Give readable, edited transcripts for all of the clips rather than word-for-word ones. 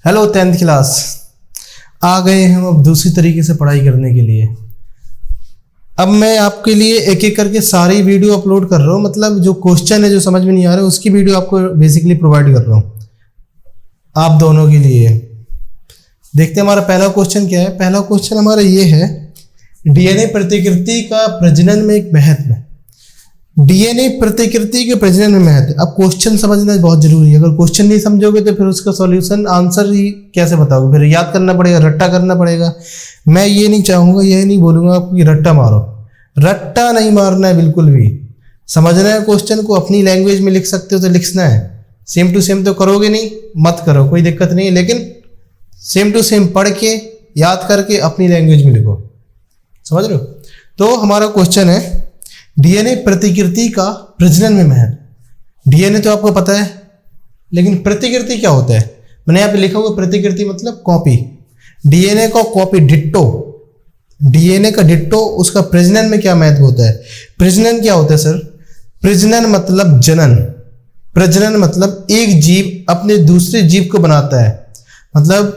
Hello 10th class, आ गए हम अब दूसरी तरीके से पढ़ाई करने के लिए। अब मैं आपके लिए एक एक करके सारी वीडियो अपलोड कर रहा हूँ, मतलब जो क्वेश्चन है जो समझ में नहीं आ रहा है उसकी वीडियो आपको बेसिकली प्रोवाइड कर रहा हूँ आप दोनों के लिए। देखते हैं हमारा पहला क्वेश्चन क्या है। पहला क्वेश्चन हमारा ये है, डीएनए प्रतिकृति का प्रजनन में एक महत्व है। डीएनए प्रतिकृति के प्रजनन में महत्व। अब क्वेश्चन समझना बहुत जरूरी है। अगर क्वेश्चन नहीं समझोगे तो फिर उसका सॉल्यूशन आंसर ही कैसे बताओगे, फिर याद करना पड़ेगा, रट्टा करना पड़ेगा। मैं ये नहीं चाहूँगा, ये नहीं बोलूँगा आपको कि रट्टा मारो, रट्टा नहीं मारना है बिल्कुल भी। समझना है क्वेश्चन को, अपनी लैंग्वेज में लिख सकते हो तो लिखना है। सेम टू सेम तो करोगे नहीं, मत करो, कोई दिक्कत नहीं है, लेकिन सेम टू सेम पढ़ के याद करके अपनी लैंग्वेज में लिखो। समझ रहे हो? तो हमारा क्वेश्चन है, डीएनए प्रतिकृति का प्रजनन में महत्व। डीएनए तो आपको पता है, लेकिन प्रतिकृति क्या होता है? मैंने यहाँ पे लिखा हुआ प्रतिकृति मतलब कॉपी। डीएनए का कॉपी, डिट्टो, डीएनए का डिट्टो, उसका प्रजनन में क्या महत्व होता है? प्रजनन क्या होता है सर? प्रजनन मतलब जनन। प्रजनन मतलब एक जीव अपने दूसरे जीव को बनाता है। मतलब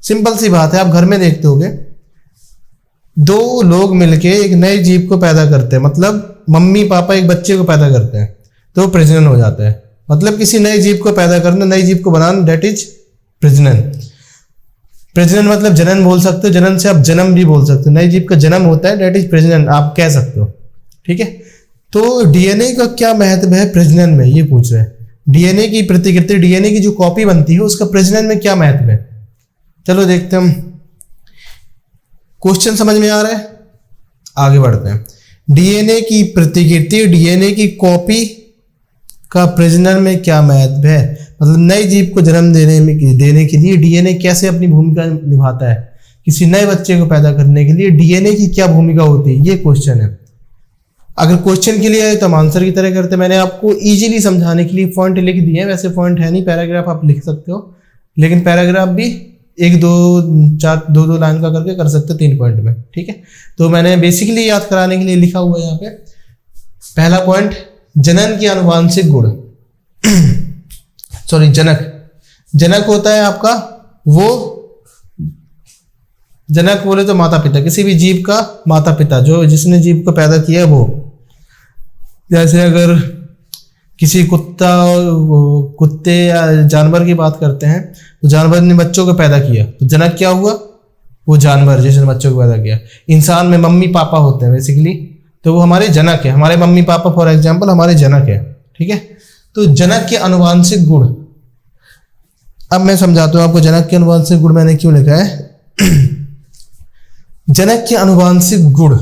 सिंपल सी बात है, आप घर में देखते होगे, दो लोग मिलके एक नए जीव को पैदा करते हैं, मतलब मम्मी पापा एक बच्चे को पैदा करते हैं तो प्रजनन हो जाता है। मतलब किसी नए जीव को पैदा करना, नए जीव को बनाना, डेट इज प्रजनन। प्रजनन मतलब जनन बोल सकते हो, जनन से आप जन्म भी बोल सकते हो। नए जीव का जन्म होता है, डेट इज प्रजनन, आप कह सकते हो। ठीक है, तो डीएनए का क्या महत्व है प्रजनन में, ये पूछ रहे हैं। डीएनए की प्रतिकृति, डीएनए की जो कॉपी बनती है उसका प्रजनन में क्या महत्व है? चलो देखते हैं हम। क्वेश्चन समझ में आ रहा है? आगे बढ़ते हैं। डीएनए की प्रतिकृति, डीएनए की कॉपी का प्रजनन में क्या महत्व है? मतलब नए जीव को जन्म देने के लिए डीएनए कैसे अपनी भूमिका निभाता है? किसी नए बच्चे को पैदा करने के लिए डीएनए की क्या भूमिका होती है, ये क्वेश्चन है। अगर क्वेश्चन के लिए आए तो हम आंसर की तरह करते हैं। मैंने आपको इजीली समझाने के लिए पॉइंट लिख दिए हैं। वैसे पॉइंट है नहीं, पैराग्राफ आप लिख सकते हो, लेकिन पैराग्राफ भी एक दो लाइन का करके कर सकते हो 3 पॉइंट में। ठीक है, तो मैंने बेसिकली याद कराने के लिए लिखा हुआ है यहाँ पे। पहला पॉइंट, जनन के आनुवांशिक गुण। सॉरी, जनक होता है आपका, वो जनक बोले तो माता पिता, किसी भी जीव का माता पिता, जो जिसने जीव को पैदा किया है वो। जैसे अगर किसी कुत्ते या जानवर की बात करते हैं तो जानवर ने बच्चों को पैदा किया तो जनक क्या हुआ? वो जानवर जिसने बच्चों को पैदा किया। इंसान में मम्मी पापा होते हैं बेसिकली, तो वो हमारे जनक है। हमारे मम्मी पापा फॉर एग्जांपल हमारे जनक है। ठीक है, तो जनक के आनुवांशिक गुण। अब मैं समझाता हूं आपको जनक के आनुवांशिक गुण मैंने क्यों लिखा है। जनक के आनुवांशिक गुण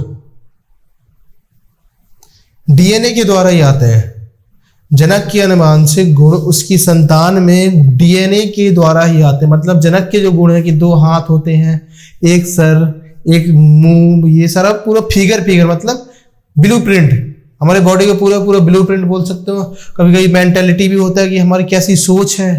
डीएनए के द्वारा ही आते हैं। जनक के आनुवांशिक गुण उसकी संतान में डीएनए के द्वारा ही आते हैं। मतलब जनक के जो गुण है कि 2 हाथ होते हैं, एक सर, एक मुंह, ये सारा पूरा फिगर मतलब ब्लूप्रिंट, हमारे बॉडी का पूरा ब्लूप्रिंट बोल सकते हो। कभी कभी मेंटेलिटी भी होता है कि हमारी कैसी सोच है।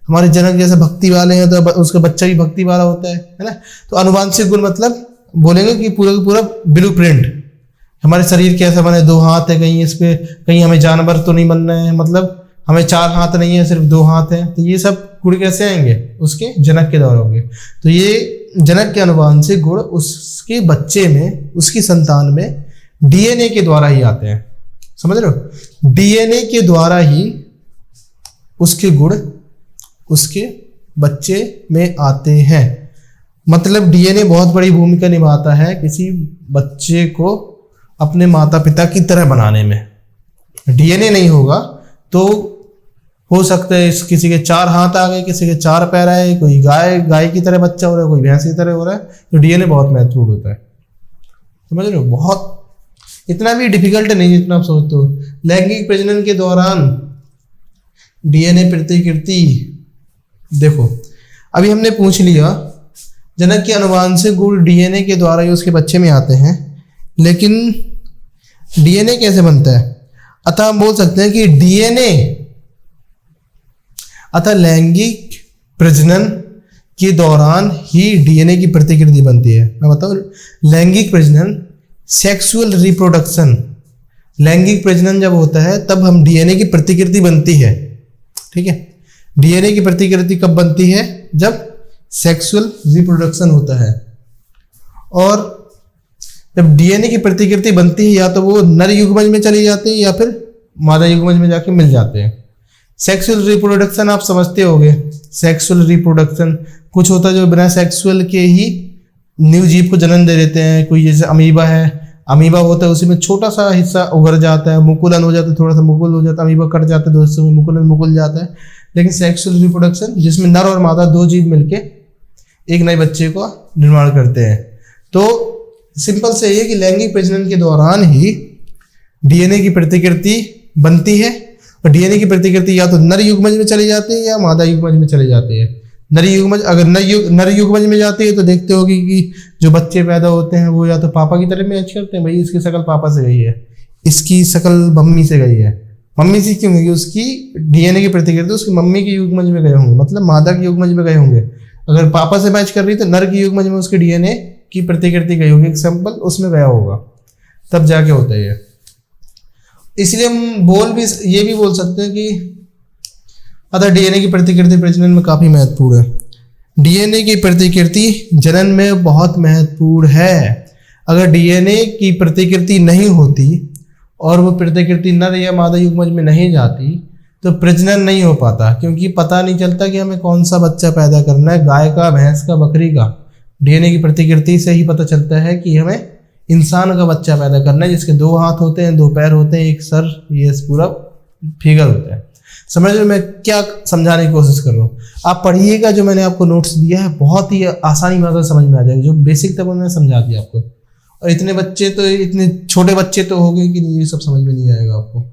हमारे जनक जैसे भक्ति वाले हैं तो उसका बच्चा भी भक्ति वाला होता है ना। तो आनुवांशिक गुण मतलब बोलेंगे कि पूरा ब्लूप्रिंट, हमारे शरीर कैसे बने, 2 हाथ है, कहीं इस पे कहीं हमें जानवर तो नहीं बनना है, मतलब हमें 4 हाथ नहीं है, सिर्फ 2 हाथ है। तो ये सब गुण कैसे आएंगे? उसके जनक के द्वारा होंगे। तो ये जनक के आनुवांशिक गुण उसके बच्चे में, उसकी संतान में डीएनए के द्वारा ही आते हैं। समझ रहे हो? डीएनए के द्वारा ही उसके गुण उसके बच्चे में आते हैं। मतलब डीएनए बहुत बड़ी भूमिका निभाता है किसी बच्चे को अपने माता पिता की तरह बनाने में। डीएनए नहीं होगा तो हो सकता है किसी के 4 हाथ आ गए, किसी के 4 पैर आए, कोई गाय की तरह बच्चा हो रहा है, कोई भैंस की तरह हो रहा है। तो डीएनए बहुत महत्वपूर्ण होता है। समझ रहे हो? बहुत इतना भी डिफिकल्ट नहीं जितना आप सोचते हो। लैंगिक प्रजनन के दौरान डीएनए प्रतिकृति, देखो अभी हमने पूछ लिया जनक के आनुवांशिक गुण डीएनए के द्वारा ही उसके बच्चे में आते हैं, लेकिन डीएनए कैसे बनता है? अतः हम बोल सकते हैं कि डीएनए, अतः लैंगिक प्रजनन के दौरान ही डीएनए की प्रतिकृति बनती है। मैं बताऊं, लैंगिक प्रजनन, सेक्सुअल रिप्रोडक्शन, लैंगिक प्रजनन जब होता है तब हम डीएनए की प्रतिकृति बनती है। ठीक है, डीएनए की प्रतिकृति कब बनती है? जब सेक्सुअल रिप्रोडक्शन होता है। और जब डीएनए की प्रतिकृति बनती है या तो वो नर युग्मज में चली जाती है या फिर मादा युग्मज में जाके मिल जाते हैं। सेक्सुअल रिप्रोडक्शन आप समझते होंगे। सेक्सुअल रिप्रोडक्शन कुछ होता है जो बिना सेक्सुअल के ही न्यू जीव को जन्म दे देते हैं। कोई जैसे अमीबा है, अमीबा होता है उसी में छोटा सा हिस्सा उभर जाता है, मुकुलन हो जाता है, थोड़ा सा मुकुल हो जाता है, अमीबा कट जाता है, दो हिस्सों में मुकुलन मुकुल जाता है। लेकिन सेक्सुअल रिप्रोडक्शन जिसमें नर और मादा दो जीव मिलके एक नए बच्चे को निर्माण करते हैं। तो सिंपल से ये कि लैंगिक प्रजनन के दौरान ही डीएनए की प्रतिकृति बनती है और डीएनए की प्रतिकृति या तो नर युग्मज में चली जाती है या मादा युग्मज में चली जाती है। नर युग्मज अगर नर युग्मज में जाती है तो देखते होगी कि जो बच्चे पैदा होते हैं वो या तो पापा की तरह मैच करते हैं, भाई इसकी शक्ल पापा से गई है, इसकी शक्ल मम्मी से गई है। मम्मी से क्यों? क्योंकि उसकी डीएनए की प्रतिकृति उसकी मम्मी के युग्मज में गए होंगे, मतलब मादा के युग्मज में गए होंगे। अगर पापा से मैच कर रही तो नर की युग्मज में उसके डीएनए की प्रतिकृति गई होगी, एग्जाम्पल उसमें गया होगा, तब जाके होता है ये। इसलिए हम ये भी बोल सकते हैं कि अतः डीएनए की प्रतिकृति प्रजनन में काफी महत्वपूर्ण है। डीएनए की प्रतिकृति जनन में बहुत महत्वपूर्ण है। अगर डीएनए की प्रतिकृति नहीं होती और वो प्रतिकृति नर या मादा युग्मज में नहीं जाती तो प्रजनन नहीं हो पाता, क्योंकि पता नहीं चलता कि हमें कौन सा बच्चा पैदा करना है, गाय का, भैंस का, बकरी का। डीएनए की प्रतिकृति से ही पता चलता है कि हमें इंसान का बच्चा पैदा करना है, जिसके 2 हाथ होते हैं, 2 पैर होते हैं, एक सर, ये पूरा फिगर होता है। समझ लो मैं क्या समझाने की कोशिश कर रहा हूँ। आप पढ़िएगा, जो मैंने आपको नोट्स दिया है बहुत ही आसानी भाषा समझ में आ जाएगा। जो बेसिक था वो मैंने समझा दिया आपको। और इतने छोटे बच्चे तो हो गए कि ये सब समझ में नहीं आएगा आपको।